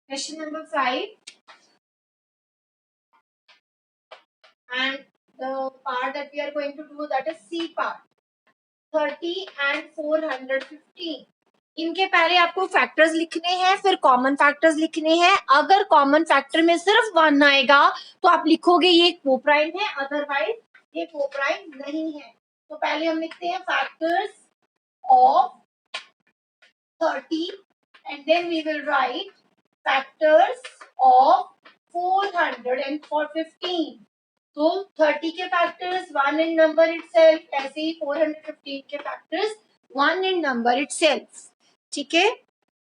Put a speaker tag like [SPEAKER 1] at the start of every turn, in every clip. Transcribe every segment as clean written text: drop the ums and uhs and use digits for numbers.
[SPEAKER 1] Question number 5, and the part that we are going to do, that is C part, 30 and 415. इनके पहले आपको factors लिखने हैं, फिर कॉमन फैक्टर्स लिखने हैं. अगर कॉमन फैक्टर में सिर्फ 1 आएगा तो आप लिखोगे ये कोप्राइम है, अदरवाइज ये कोप्राइम नहीं है. तो पहले हम लिखते हैं factors of 30 and then we will write factors of 400 and 415. तो 30 के फैक्टर्स 1 in number itself, ऐसे ही 415 के फैक्टर्स 1 in number itself. ठीक है,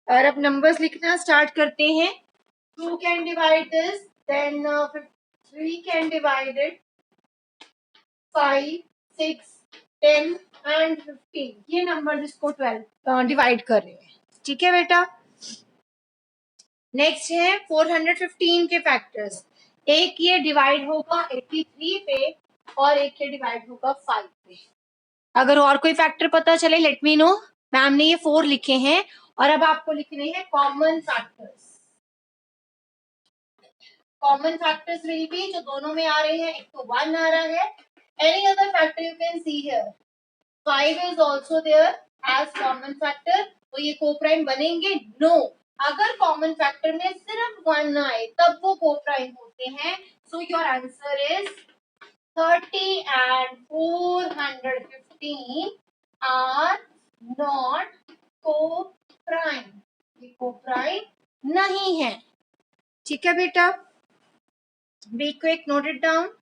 [SPEAKER 1] और अब नंबर्स लिखना स्टार्ट करते हैं. 2 can divide this, then 3 can divide it, 5, 6, 10 and 15. ये नंबर इसको 12 डिवाइड कर रहे हैं. ठीक है बेटा. नेक्स्ट है 415 के फैक्टर्स. एक ये डिवाइड होगा 83 पे और एक ये डिवाइड होगा 5 पे. अगर और कोई फैक्टर पता चले लेट मी नो. मैम ने ये 4 लिखे हैं और अब आपको लिखने हैं common factors. Common factors will be, जो दोनों में आ रहे हैं, एक तो 1 आ रहा है. Any other factor you can see here. 5 is also there as common factor. तो ये कोप्राइम बनेंगे? नो. अगर कॉमन फैक्टर में सिर्फ 1 आए तब वो कोप्राइम होते हैं. So your answer is 30 and 415 are not coprime. ये कोप्राइम नहीं है. ठीक है बेटा, be quick, note it down.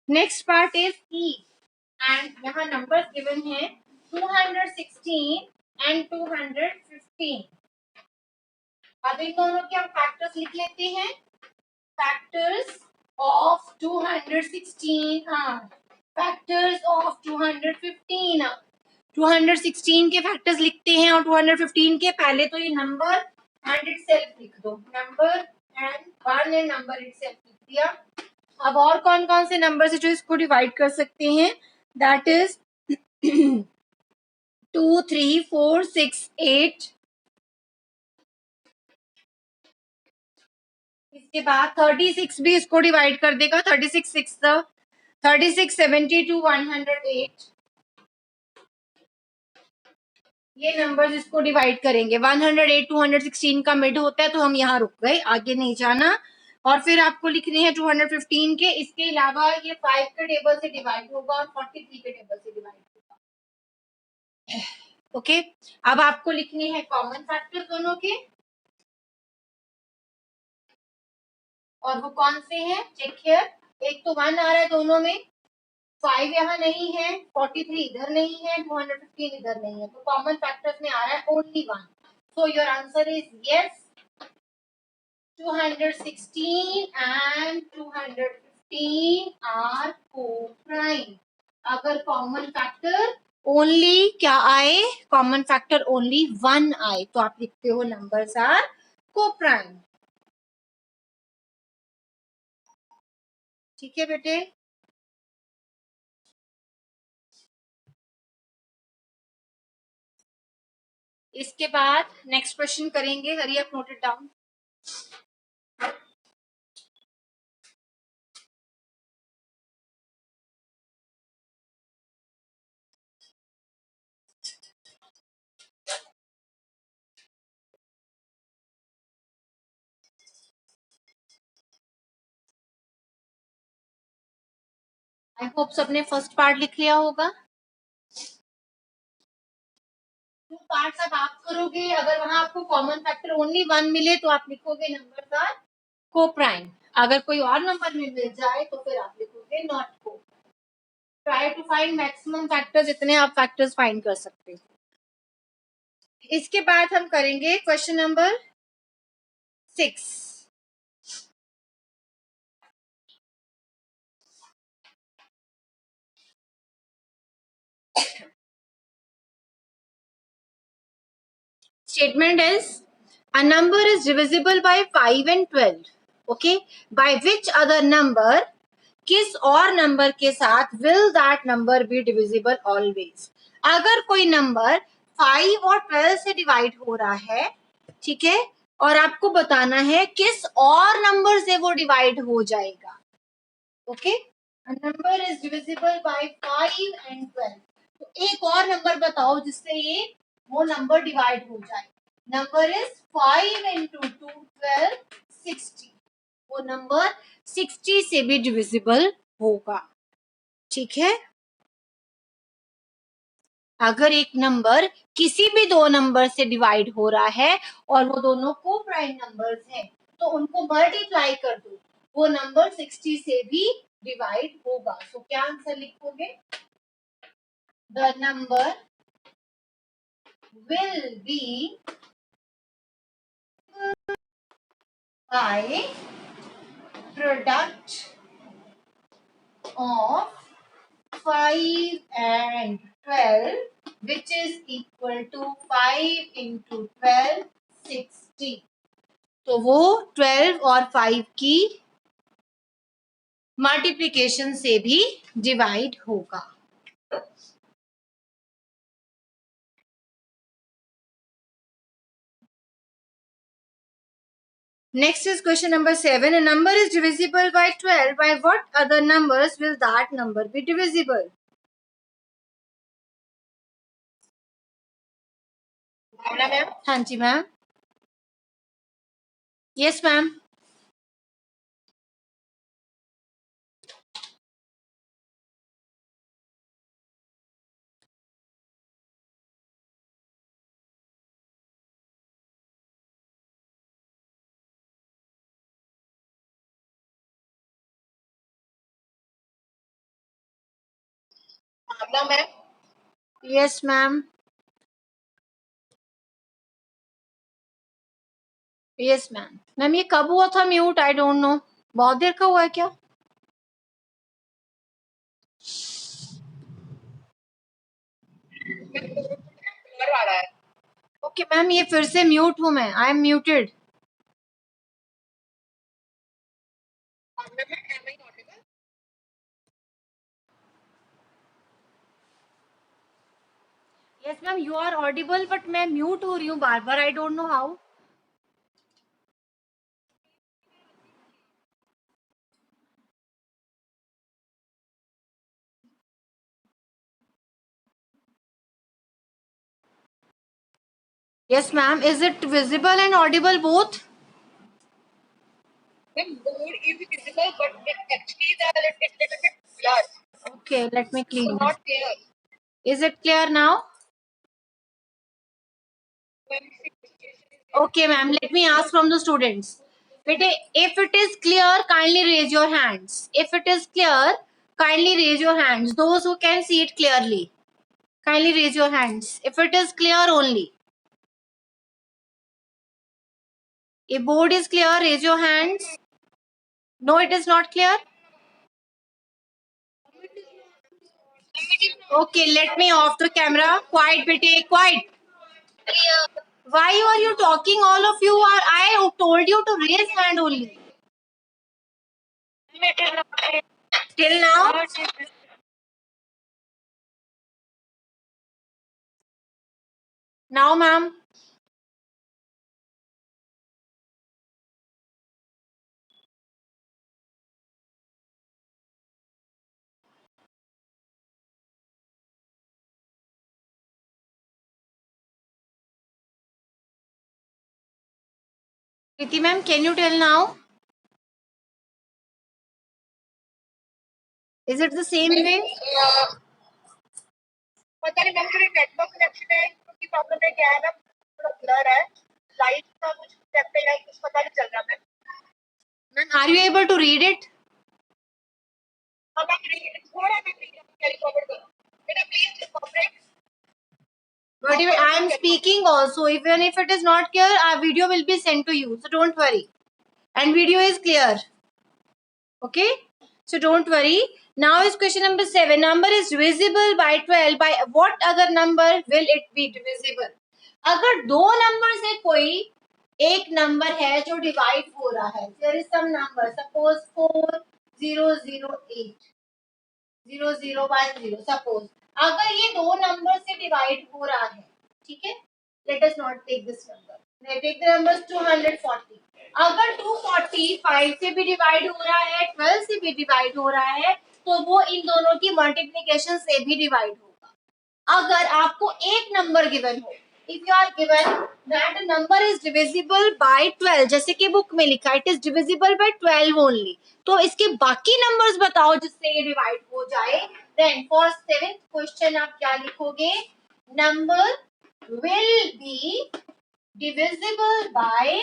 [SPEAKER 1] Next part is E, and यहाँ नंबर गिवन है 216 and 215. अब इन दोनों के हम फैक्टर्स लिख लेते हैं. Factors of 216 are factors of 215. 216 के फैक्टर्स लिखते हैं और 215 के पहले तो ये नंबर एंड इटसेल्फ लिख दो. Number and 1 and number itself लिख दिया. अब और कौन कौन से नंबर है जो इसको डिवाइड कर सकते हैं? That is 2, 3, 4, 6, 8. इसके बाद 36 भी इसको डिवाइड कर देगा. 36 6 36 72 108. ये नंबर्स इसको डिवाइड करेंगे. 108 216 का मिड होता है, तो हम यहाँ रुक गए, आगे नहीं जाना. और फिर आपको लिखने हैं 215 के. इसके अलावा ये 5 के टेबल से डिवाइड होगा और 43 के टेबल से डिवाइड होगा. ओके, अब आपको लिखने हैं कॉमन फैक्टर दोनों के, और वो कौन से हैं? Check here. एक तो 1 आ रहा है दोनों में, 5 यहाँ नहीं है, 43 इधर नहीं है, 215 इधर नहीं है. तो कॉमन फैक्टर्स में आ रहा है only 1. So your answer is yes, 216 and 215 are co-prime. अगर कॉमन फैक्टर ओनली क्या आए? कॉमन फैक्टर ओनली 1 आए तो आप लिखते हो नंबर्स आर को-प्राइम. ठीक है बेटे. इसके बाद नेक्स्ट क्वेश्चन करेंगे. Hurry up, note it down. I hope सबने फर्स्ट पार्ट लिख लिया होगा. जो पार्ट्स अब आप करोगे, अगर वहां आपको कॉमन फैक्टर ओनली 1 मिले तो आप लिखोगे नंबर्स आर को-प्राइम. अगर कोई और नंबर में मिल जाए तो फिर आप लिखोगे नॉट को. Try to find maximum factors, इतने आप फैक्टर्स फाइंड कर सकते हो. इसके बाद हम करेंगे question number 6. Statement is a number is divisible by 5 and 12 okay, by which other number, किस और नंबर के साथ will that number be divisible always. अगर कोई नंबर 5 और 12 से डिवाइड हो रहा है, ठीक है, और आपको बताना है किस और नंबर से वो डिवाइड हो जाएगा। Okay, number is divisible bye 5 and 12, तो एक और नंबर बताओ जिससे ये वो नंबर डिवाइड हो जाए। नंबर इज 5 इंटू 2 12 60, वो नंबर 60 से भी डिविजिबल होगा। ठीक है, अगर एक नंबर किसी भी दो नंबर से डिवाइड हो रहा है और वो दोनों को प्राइम नंबर्स हैं, तो उनको मल्टीप्लाई कर दो, वो नंबर 60 से भी डिवाइड होगा। तो क्या आंसर लिखोगे? The number will be by product of 5 and 12, which is equal to 5 into 12 60। तो वो 12 और 5 की मल्टीप्लीकेशन से भी डिवाइड होगा। Next is question number 7. A number is divisible by 12. By what other numbers will that number be divisible? Ma'am, हाँ जी ma'am. Yes ma'am. Ma'am, yes ma'am. Yes ma'am. Ma'am ये कब हुआ था म्यूट? आई डोंट नो, बहुत देर का हुआ है क्या? ओके मैम, ये फिर से म्यूट हूँ मैं, I am muted. Yes ma'am, you are audible, but मैं म्यूट हो रही हूँ बार बार, I don't know how. Yes, ma'am. Is it visible and audible both? The board is visible, but it actually is a little bit blurred. Okay, let me clean. It's not clear. Is it clear now? Okay, ma'am. Let me ask from the students. If it is clear, kindly raise your hands. If it is clear, kindly raise your hands. Those who can see it clearly, kindly raise your hands. If it is clear only. If board is clear, raise your hands. No, it is not clear. Okay, let me off the camera. Quiet, bete, quiet. Why are you talking? All of you are. I told you to raise hand only. Till now. Now, ma'am. Preeti ma'am, can you tell now? Is it the same way? पता नहीं ma'am, थोड़ी network connection है, क्योंकि problem है क्या है ma'am, थोड़ा blur है, लाइट का कुछ इफेक्ट है, कुछ पता नहीं चल रहा ma'am. Ma'am, are you able to read it? हाँ मैम, थोड़ा मैं कैरी फॉरवर्ड करूँ, बेटा please cooperate. But if I am speaking also, even if it is not clear, our video will be sent to you, so don't worry. And video is clear. Okay, so don't worry. Now is question number 7. Number is divisible by 12. By what other number will it be divisible? अगर दो number से कोई एक number है जो divide हो रहा है, there is some number, suppose 4008 0010, suppose अगर ये दो नंबर से डिवाइड हो रहा है, ठीक है, let us not take this number, let take the numbers 240, अगर 240 5 से भी डिवाइड हो रहा है, 12 से भी डिवाइड हो रहा है, तो वो इन दोनों की मल्टीप्लिकेशन से भी डिवाइड होगा। अगर आपको एक नंबर गिवन हो, if you are given that number is divisible by 12, जैसे कि बुक में लिखा है it is divisible by 12 only, तो इसके बाकी नंबर्स बताओ जिससे ये डिवाइड हो जाए। देन फॉर 7th क्वेश्चन आप क्या लिखोगे, number will be divisible by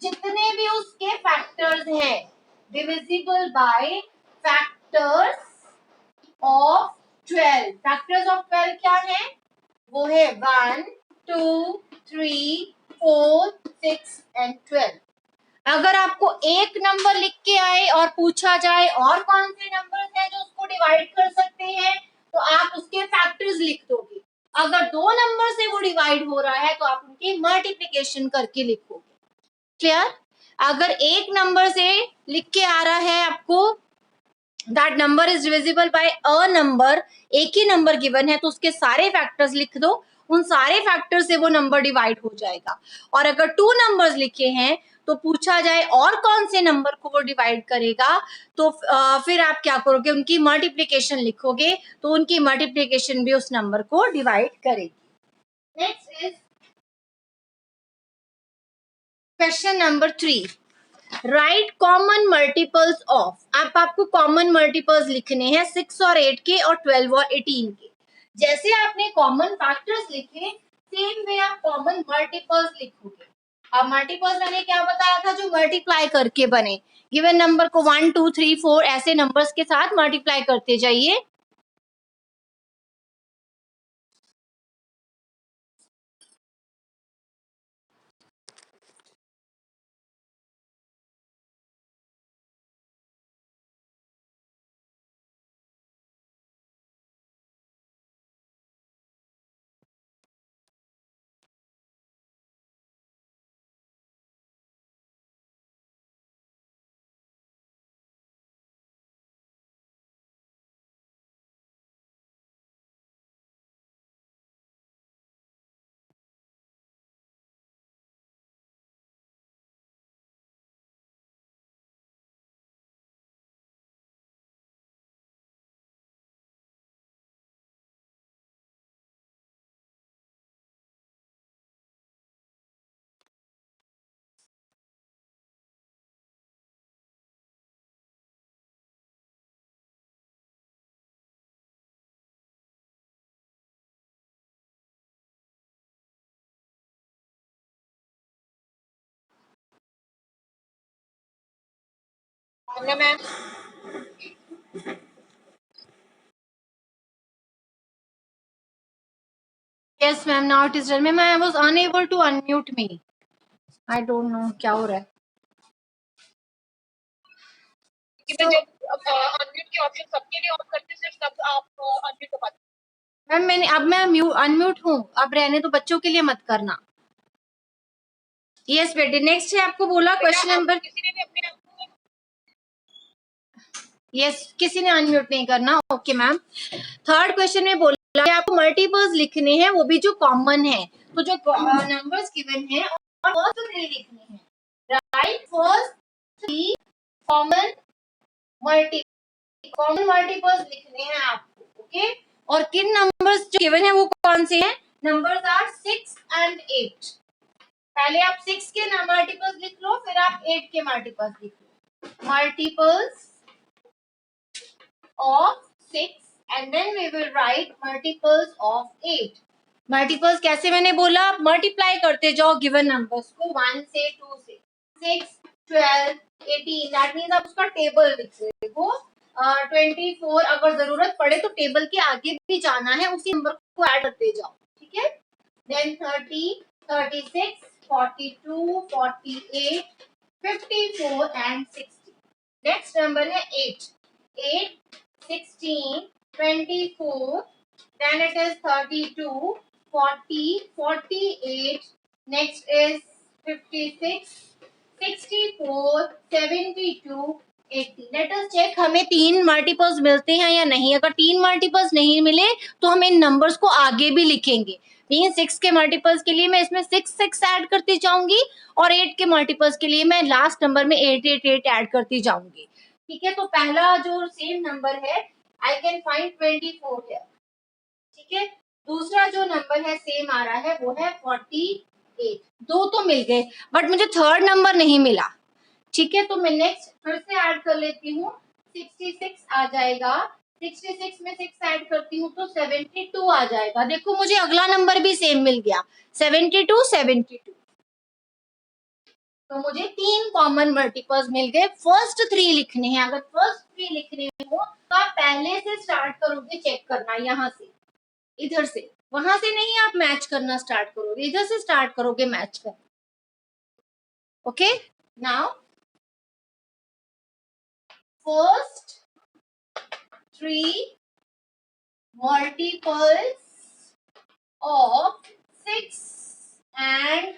[SPEAKER 1] जितने भी उसके फैक्टर्स हैं, divisible by factors of 12, factors of 12 क्या है, वो है 1 2 3 4 6 एंड 12। अगर आपको एक नंबर लिख के आए और पूछा जाए और कौन से नंबर्स हैं जो उसको डिवाइड कर सकते हैं, तो आप उसके फैक्टर्स लिख दोगे। अगर दो नंबर से वो डिवाइड हो रहा है तो आप उनकी मल्टीप्लिकेशन करके लिखोगे। क्लियर? अगर एक नंबर से लिख के आ रहा है आपको that number is divisible by a number, एक ही नंबर गिवन है तो उसके सारे फैक्टर्स लिख दो, उन सारे फैक्टर से वो नंबर डिवाइड हो जाएगा। और अगर टू नंबर्स लिखे हैं तो पूछा जाए और कौन से नंबर को वो डिवाइड करेगा, तो फिर आप क्या करोगे, उनकी मल्टीप्लिकेशन लिखोगे, तो उनकी मल्टीप्लिकेशन भी उस नंबर को डिवाइड करेगी। Next is question number 3, right common multiples of. आप आपको कॉमन मल्टीपल्स लिखने हैं 6 और 8 के और 12 और 18 के। जैसे आपने कॉमन फैक्टर्स लिखे, सेम वे आप कॉमन मल्टीपल्स लिखोगे। अब मल्टीपल्स मैंने क्या बताया था, जो मल्टीप्लाई करके बने, गिवन नंबर को 1 2 3 4 ऐसे नंबर्स के साथ मल्टीप्लाई करते जाइए। Ma'am yes ma'am, now it is done. Ma'am I was unable to unmute me, I don't know क्या हो रहा है। अनम्यूट की ऑप्शन सबके लिए ऑन करते, सिर्फ तब आप अनम्यूट कर पाते। मैम मैंने अब मैं अनम्यूट हूँ, अब रहने तो बच्चों के लिए मत करना। यस बेटे, नेक्स्ट है आपको बोला क्वेश्चन नंबर, किसी ने भी अपने आप को, यस किसी ने अनम्यूट नहीं करना। ओके मैम, थर्ड क्वेश्चन में बोला कि आपको मल्टीपल्स लिखने हैं, वो भी जो कॉमन है, तो जो नंबर्स गिवन है और फर्स्ट थ्री लिखने हैं, right, first three common multiples लिखने हैं आपको। ओके, और किन नंबर्स जो गिवन है वो कौन से हैं, नंबर्स आर 6 एंड 8। पहले आप 6 के मल्टीपल्स लिख लो, फिर आप 8 के मल्टीपल्स लिख लो, multiples of 6 and then we will write multiples of 8। Multiples कैसे मैंने बोला, मल्टीप्लाई करते जाओ गिवन नंबर्स को 1 से 2 से, 6 12 18, दैट मींस आप उसका टेबल लिख रहे हो। 24 अगर जरूरत पड़े तो टेबल के आगे भी जाना है, उसी नंबर को ऐड करते जाओ, ठीक है। Then 30 36 42 48 54 and 60। नेक्स्ट नंबर है 8 8 16 24, then it is 32 40 48, next is 56, 64, 72, 80। Let us check हमें 3 मल्टीपल्स मिलते हैं या नहीं। अगर 3 मल्टीपल्स नहीं मिले तो हम इन नंबर्स को आगे भी लिखेंगे। मीन 6 के मल्टीपल्स के लिए मैं इसमें 6 ऐड करती जाऊंगी और 8 के मल्टीपल्स के लिए मैं लास्ट नंबर में 8 ऐड करती जाऊंगी। ठीक है, तो पहला जो सेम नंबर है आई कैन फाइंड 24 है। ठीक है, दूसरा जो नंबर है सेम आ रहा है वो है 48। दो तो मिल गए बट मुझे थर्ड नंबर नहीं मिला। ठीक है, तो मैं नेक्स्ट फिर से ऐड कर लेती हूँ। 66 आ जाएगा, 66 में 6 ऐड करती हूँ तो 72 आ जाएगा। देखो मुझे अगला नंबर भी सेम मिल गया, 72, 72। तो मुझे 3 कॉमन मल्टीपल्स मिल गए। फर्स्ट 3 लिखने हैं। अगर फर्स्ट 3 लिखने हो तो आप पहले से स्टार्ट करोगे चेक करना, यहाँ से, इधर से, वहां से नहीं आप मैच करना स्टार्ट करोगे, इधर से स्टार्ट करोगे मैच करना। Okay, now first 3 multiples of 6 and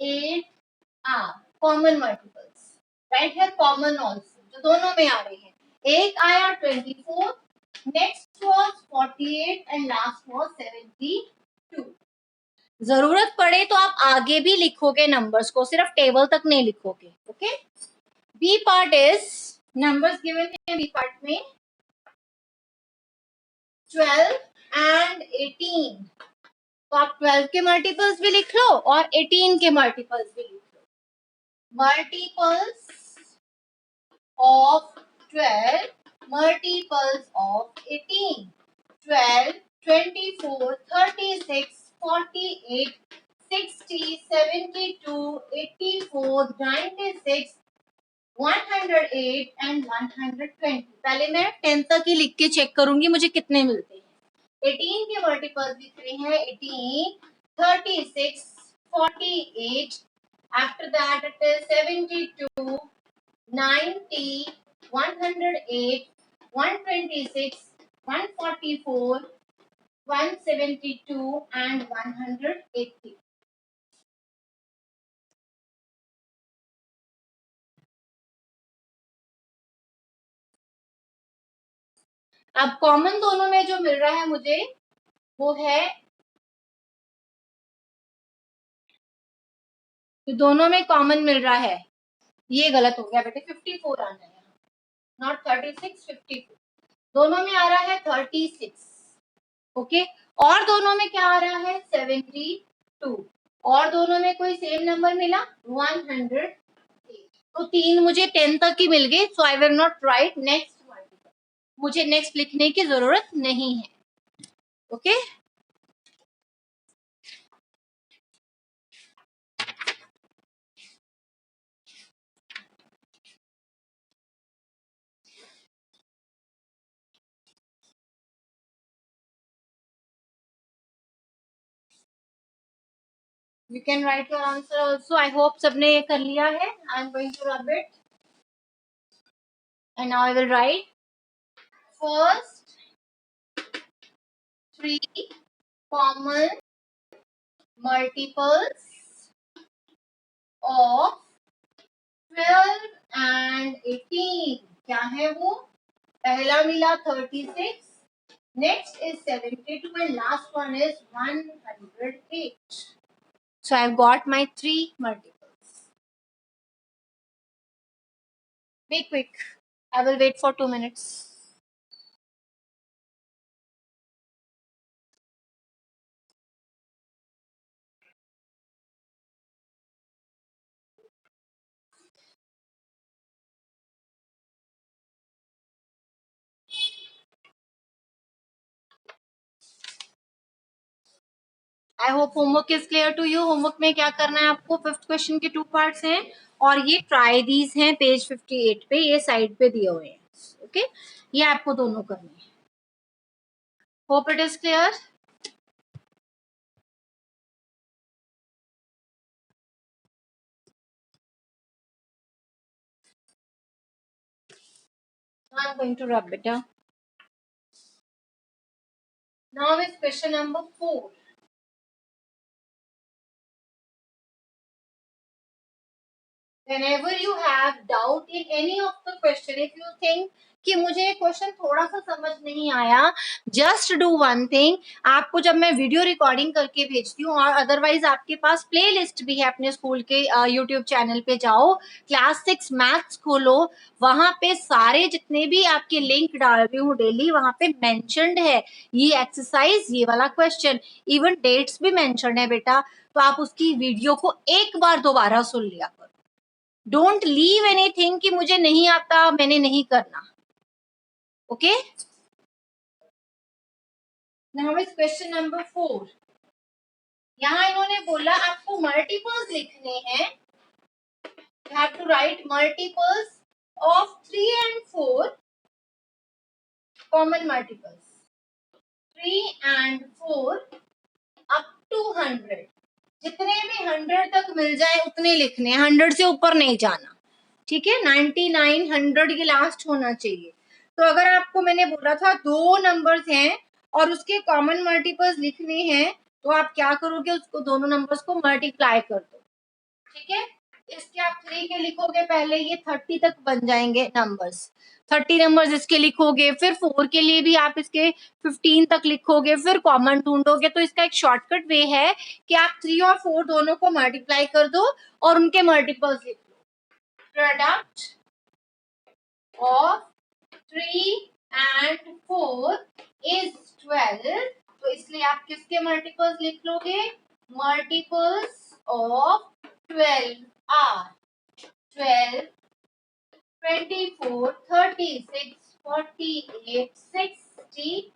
[SPEAKER 1] 8 are common multiples. Right here common also, जो दोनों में आ रहे हैं। एक आया 24, next was 48 and last was 72. जरूरत पड़े तो आप आगे भी लिखोगे नंबर्स को, सिर्फ टेबल तक नहीं लिखोगे। Okay, B part is numbers given है। बी पार्ट में 12 and 18, तो आप 12 के मल्टीपल्स भी लिख लो और 18 के मल्टीपल्स भी लिख लो। Multiples of 12, multiples of 18, 12, 24, 36, 48, 60, 72, 84, 96, 108 and 120। पहले मैं 10 तक ही लिख के चेक करूंगी मुझे कितने मिलते हैं। 18 के मल्टीपल्स दिख रहे हैं, 18, 36, 48, after that it is 72, 90, 108, 126, 144, 172 and 180। अब कॉमन दोनों में जो मिल रहा है मुझे वो है, तो दोनों में कॉमन मिल रहा है, ये गलत हो गया बेटे, 54 आना है, नॉट 36, 54। दोनों में आ रहा है 36। ओके, और दोनों में क्या आ रहा है 72, और दोनों में कोई सेम नंबर मिला 108। तो 3 मुझे 10 तक ही मिल गए, so I will not write next multiple, मुझे नेक्स्ट लिखने की जरूरत नहीं है। Okay, you can write your answer also. I hope सबने ये कर लिया है। I am going to rub it and now I will write first 3 common multiples of 12 and 18। क्या है वो? पहला मिला 36, next is 72 and last one is 108। So I've got my 3 multiples. Be quick. I will wait for 2 minutes. I hope homework is clear to you. Homework में क्या करना है आपको, 5th क्वेश्चन के 2 पार्ट्स हैं और ये ट्राई दीज हैं पेज 58 पे, ये साइड पे दिए हुए हैं। ओके, ये आपको दोनों करने हैं। Hope it is clear. I am going to rub बेटा। Now is question number 4। whenever you have doubt in any of the question, if you think कि मुझे ये क्वेश्चन थोड़ा सा समझ नहीं आया, जस्ट डू वन थिंग, आपको जब मैं वीडियो रिकॉर्डिंग करके भेजती हूँ और अदरवाइज आपके पास प्ले लिस्ट भी है अपने स्कूल के यूट्यूब चैनल पे जाओ, क्लास 6 मैथ्स खोलो, वहां पे सारे जितने भी आपके लिंक डाल रही हूँ डेली, वहां पे मेंशन्ड है ये एक्सरसाइज, ये वाला क्वेश्चन, इवन डेट्स भी मेंशन्ड है बेटा, तो आप उसकी वीडियो को एक बार दोबारा सुन लिया करो। डोंट लीव एनीथिंग कि मुझे नहीं आता, मैंने नहीं करना। Okay, now is question number 4। यहाँ इन्होंने बोला आपको मल्टीपल्स लिखने हैं, you have to write multiples of 3 and 4, common multiples 3 and 4 up to 100, जितने भी 100 तक मिल जाए उतने लिखने हैं, 100 से ऊपर नहीं जाना, ठीक है, 99 100 के लास्ट होना चाहिए। तो अगर आपको मैंने बोला था दो नंबर्स हैं और उसके कॉमन मल्टीपल्स लिखने हैं, तो आप क्या करोगे, उसको दोनों नंबर्स को मल्टीप्लाई कर दो, ठीक है। इसके आप 3 के लिखोगे पहले, ये 30 तक बन जाएंगे नंबर्स, 30 नंबर्स इसके लिखोगे, फिर 4 के लिए भी आप इसके 15 तक लिखोगे, फिर कॉमन ढूंढोगे। तो इसका एक शॉर्टकट वे है कि आप 3 और 4 दोनों को मल्टीप्लाई कर दो और उनके मल्टीपल्स लिख लो। प्रोडक्ट ऑफ 3 and 4 is 12, तो इसलिए आप किसके मल्टीपल्स लिख लोगे, मल्टीपल्स ऑफ 12 आर 12, 24, 36, 48, 60,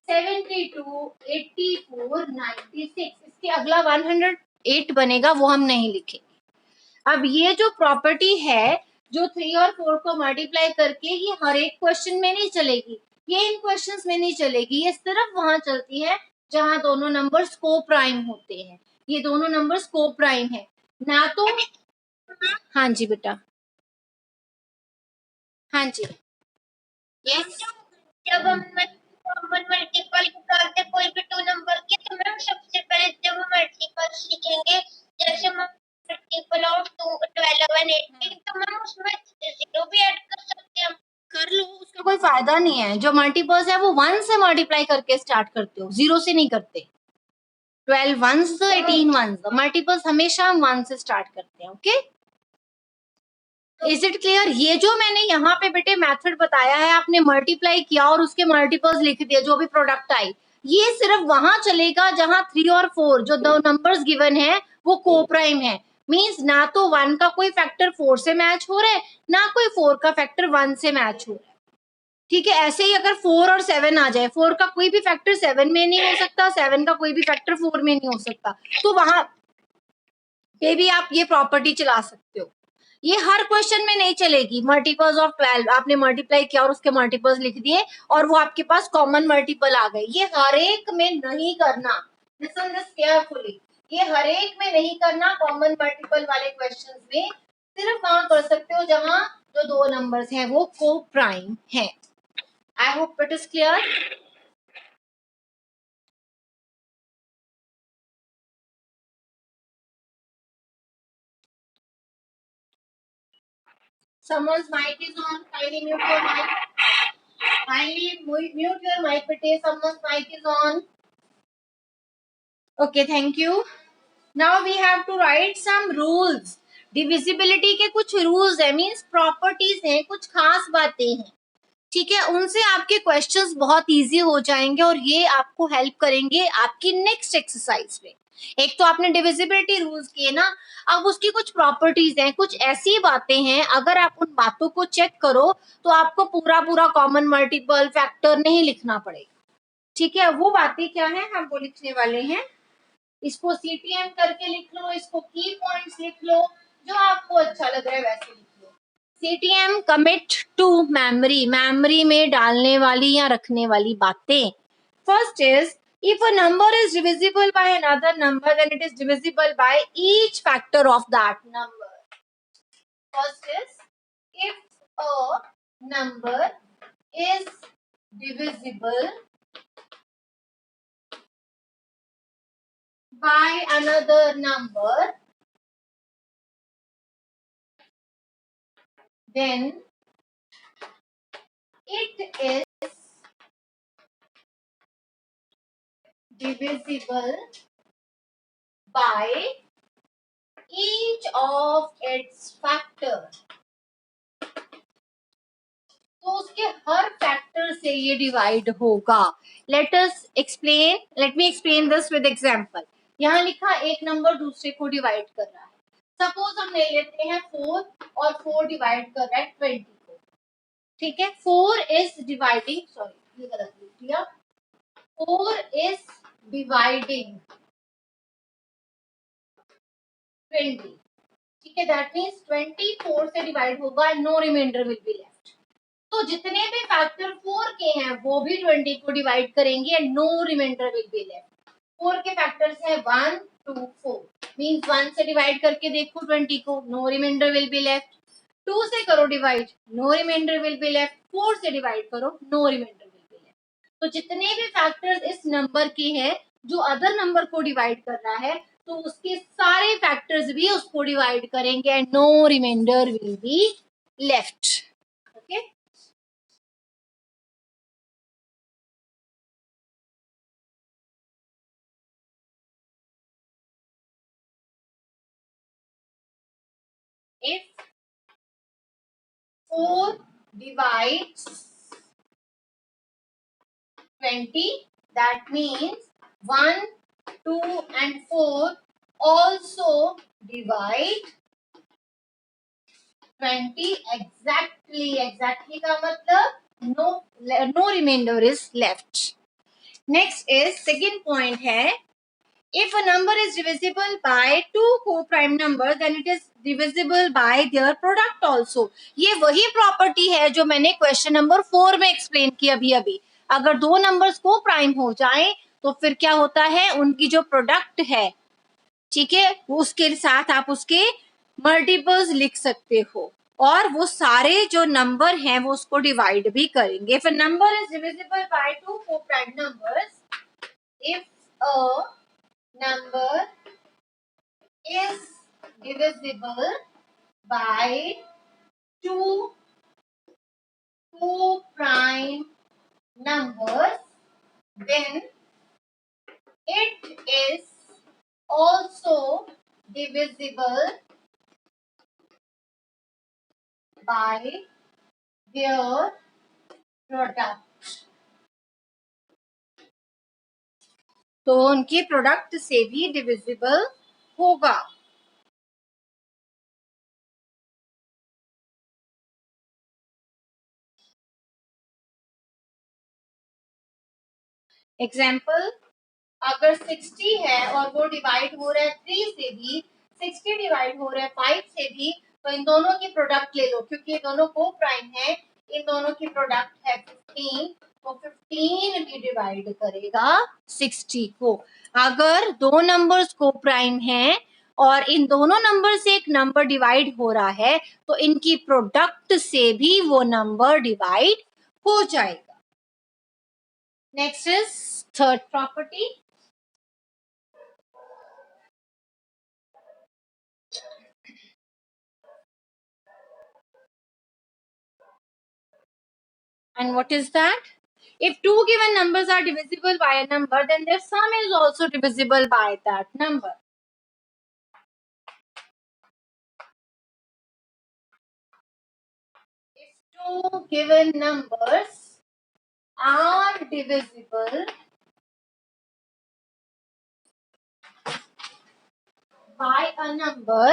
[SPEAKER 1] 72, 84, 96, इसके अगला 108 बनेगा, वो हम नहीं लिखेंगे। अब ये जो प्रॉपर्टी है जो 3 और 4 को मल्टीप्लाई करके, ये हर एक क्वेश्चन में नहीं चलेगी, ये इन क्वेश्चंस में नहीं चलेगी, ये सिर्फ वहां चलती है जहां दोनों नंबर्स को प्राइम होते हैं। ये दोनों नंबर्स को प्राइम है ना, तो हाँ जी बेटा, हाँ जी, यस।
[SPEAKER 2] जब हम कॉमन मल्टीपल निकालते कोई भी टू नंबर के, तो मैम सबसे पहले जब हम मल्टीपल्स लिखेंगे, जैसे हम मल्टीपल ऑफ 12 और 18, तो मैम उसमें जीरो भी ऐड कर सकते हैं।
[SPEAKER 1] कर लो, उसका कोई फायदा नहीं है। जो मल्टीपल्स है वो 1 से मल्टीप्लाई करके स्टार्ट करते हो, 0 से नहीं करते। 12 वंस, 18 वंस, मल्टीपल्स हमेशा हम 1 से स्टार्ट करते हैं। Okay, is it clear? ये जो मैंने यहाँ पे बेटे मेथड बताया है, आपने मल्टीप्लाई किया और उसके मल्टीपल्स लिख दिए, जो भी प्रोडक्ट आई, ये सिर्फ वहां चलेगा जहां 3 और 4 जो दो नंबर्स गिवन है वो को प्राइम है। मींस ना तो 1 का कोई फैक्टर 4 से मैच हो रहा है, ना कोई 4 का फैक्टर 1 से मैच हो रहा है, ठीक है। ऐसे ही अगर 4 और 7 आ जाए, 4 का कोई भी फैक्टर 7 में नहीं हो सकता, 7 का कोई भी फैक्टर 4 में नहीं हो सकता, तो वहां पे भी आप ये प्रॉपर्टी चला सकते हो। ये हर क्वेश्चन में नहीं चलेगी। मल्टीपल्स ऑफ 12 आपने मल्टीप्लाई किया और उसके मल्टीपल्स लिख दिए और वो आपके पास कॉमन मल्टीपल आ गए, ये हर एक में नहीं करना। लिसन दिस केयरफुली, ये हर एक में नहीं करना। कॉमन मल्टीपल वाले क्वेश्चंस में सिर्फ वहां कर सकते हो जहां जो दो नंबर्स हैं वो को प्राइम है। I hope it is clear. Someone's mic is on. Kindly mute your mic. Kindly mute your mic, bete. Someone's mic is on. Okay, thank you. Now we have to write some rules. Divisibility के कुछ rules है, means properties हैं, कुछ खास बातें हैं, ठीक है। उनसे आपके क्वेश्चंस बहुत इजी हो जाएंगे और ये आपको हेल्प करेंगे आपकी नेक्स्ट एक्सरसाइज में। एक तो आपने डिविजिबिलिटी रूल्स किए ना, अब उसकी कुछ प्रॉपर्टीज हैं, कुछ ऐसी बातें हैं, अगर आप उन बातों को चेक करो तो आपको पूरा पूरा कॉमन मल्टीपल फैक्टर नहीं लिखना पड़ेगा, ठीक है। वो बातें क्या है हम वो लिखने वाले हैं। इसको सीटीएम करके लिख लो, इसको की पॉइंट्स लिख लो, जो आपको अच्छा लग रहा है वैसे लिख लो। CTM commit to memory, memory में डालने वाली या रखने वाली बातें। First is if a number is divisible by another number then it is divisible by each factor of that number. First is if a number is divisible by another number then it is divisible by each of its factor. तो उसके हर factor से ये divide होगा. Let me explain this with example. यहाँ लिखा एक number दूसरे को डिवाइड कर रहा है. सपोज हम ले लेते हैं 4 और 4 डिवाइड कर रहा है 20 को. ठीक है, 4 इज डिवाइडिंग, सॉरी ये गलत लिख दिया, 4 इज डिवाइडिंग 20. ठीक है, दैट मीन्स 20 4 से डिवाइड होगा and no reminder will be left. तो जितने भी फैक्टर 4 के हैं वो भी 20 को डिवाइड करेंगे and no reminder will be left. 4 के फैक्टर्स हैं 1 2 4, मींस 1 से डिवाइड करके देखो 20 को, no reminder will be left. 2 से करो divide, no reminder will be left. 4 से डिवाइड करो, no reminder will be left. तो जितने भी फैक्टर्स इस नंबर के हैं जो अदर नंबर को डिवाइड कर रहा है, तो उसके सारे फैक्टर्स भी उसको डिवाइड करेंगे and no reminder will be left. Okay, if 4 divides 20, that means 1, 2 and 4 also divide 20 exactly. Exactly का मतलब no remainder is left. Next is second point है, if a number is divisible by two co-prime numbers, then it is divisible by their product also. ये वही property है जो मैंने question number 4 में explain की अभी. अगर दो नंबर्स को प्राइम हो जाएं तो फिर क्या होता है, उनकी जो प्रोडक्ट है, ठीक है, उसके साथ आप उसके मल्टीपल्स लिख सकते हो और वो सारे जो नंबर हैं वो उसको डिवाइड भी करेंगे. If a number is divisible by two co-prime numbers, if a number is divisible by two co-prime numbers, then it is also divisible by their product. तो उनके प्रोडक्ट से भी डिविजिबल होगा. एग्जाम्पल, अगर 60 है और वो डिवाइड हो रहा है 3 से भी, 60 डिवाइड हो रहा है 5 से भी, तो इन दोनों की प्रोडक्ट ले लो क्योंकि ये दोनों को प्राइम है. इन दोनों की प्रोडक्ट है 15, तो 15 भी डिवाइड करेगा 60 को. अगर दो नंबर्स को प्राइम है और इन दोनों नंबर से एक नंबर डिवाइड हो रहा है तो इनकी प्रोडक्ट से भी वो नंबर डिवाइड हो जाएगा. Next is third property. And what is that? If two given numbers are divisible by a number, then their sum is also divisible by that number. If two given numbers are divisible by a number,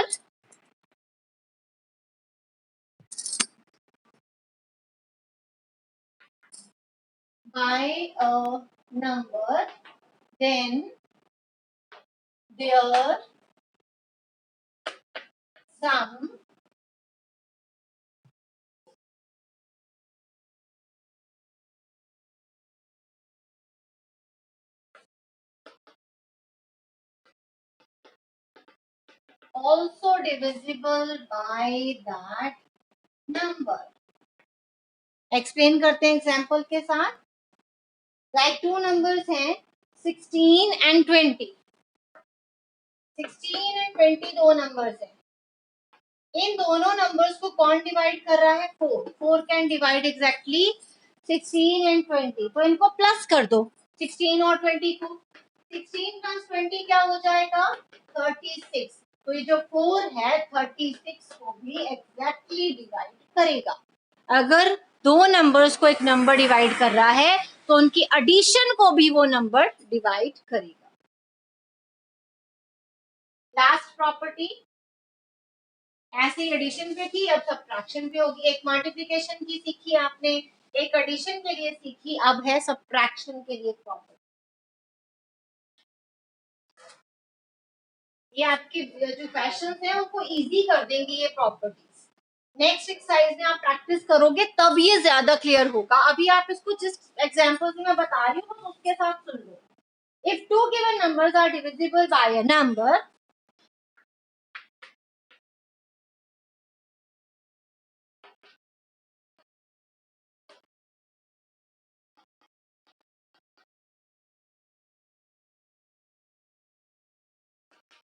[SPEAKER 1] then their sum also divisible by that number. Explain करते हैं example के साथ. Like two numbers हैं 16 and 20. 16 and 20 दो numbers हैं. इन दोनों numbers को कौन डिवाइड कर रहा है? 4. 4 कैन डिवाइड एग्जैक्टली 16 एंड 20. तो इनको प्लस कर दो 16 और 20 को. 16 प्लस 20 क्या हो जाएगा? 36. तो ये जो 4 है 36 को भी एग्जैक्टली डिवाइड करेगा. अगर दो नंबर्स को एक नंबर डिवाइड कर रहा है तो उनकी एडिशन को भी वो नंबर डिवाइड करेगा. लास्ट प्रॉपर्टी ऐसे एडिशन पे थी, अब सब्ट्रैक्शन पे होगी. एक मल्टीप्लिकेशन की सीखी आपने, एक एडिशन के लिए सीखी, अब है सब्ट्रैक्शन के लिए प्रॉपर्टी. ये आपके जो क्वेश्चंस हैं उनको इजी कर देंगे ये प्रॉपर्टीज. नेक्स्ट एक्सरसाइज में आप प्रैक्टिस करोगे तब ये ज्यादा क्लियर होगा. अभी आप इसको जिस एग्जांपल में मैं बता रही हूँ तो उसके साथ सुन लो. If two given numbers are divisible by a number,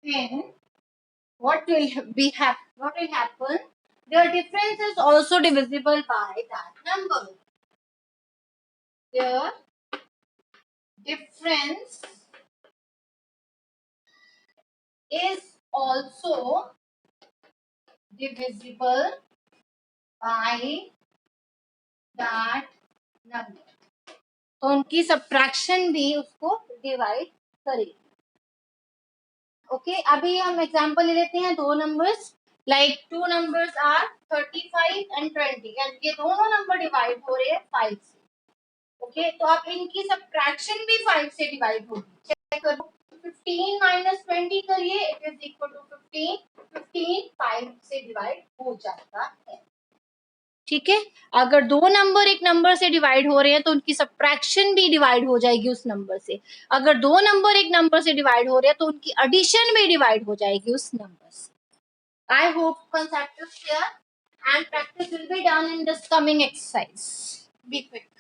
[SPEAKER 1] then what will happen? Their difference is also divisible by that number. Their difference is also divisible by that number. तो उनकी सब्ट्रैक्शन भी उसको डिवाइड करेगी. Okay, अभी हम example ले लेते हैं दो numbers. Like two numbers are 35 and 20 एंड ये दोनों नंबर डिवाइड हो रहे हैं 5 से. ओके, तो आप इनकी सब्ट्रैक्शन भी 5 से डिवाइड होगी. चेक करो. 15 माइनस 20 करिए, इट इज इक्वल टू 15. 15 5 से डिवाइड हो जाता है. ठीक है, अगर दो नंबर एक नंबर से डिवाइड हो रहे हैं तो उनकी सब्ट्रैक्शन भी डिवाइड हो जाएगी उस नंबर से. अगर दो नंबर एक नंबर से डिवाइड हो रहे हैं तो उनकी एडिशन भी डिवाइड हो जाएगी उस नंबर से. I hope concept is clear and practice will be done in this coming exercise. Be quick.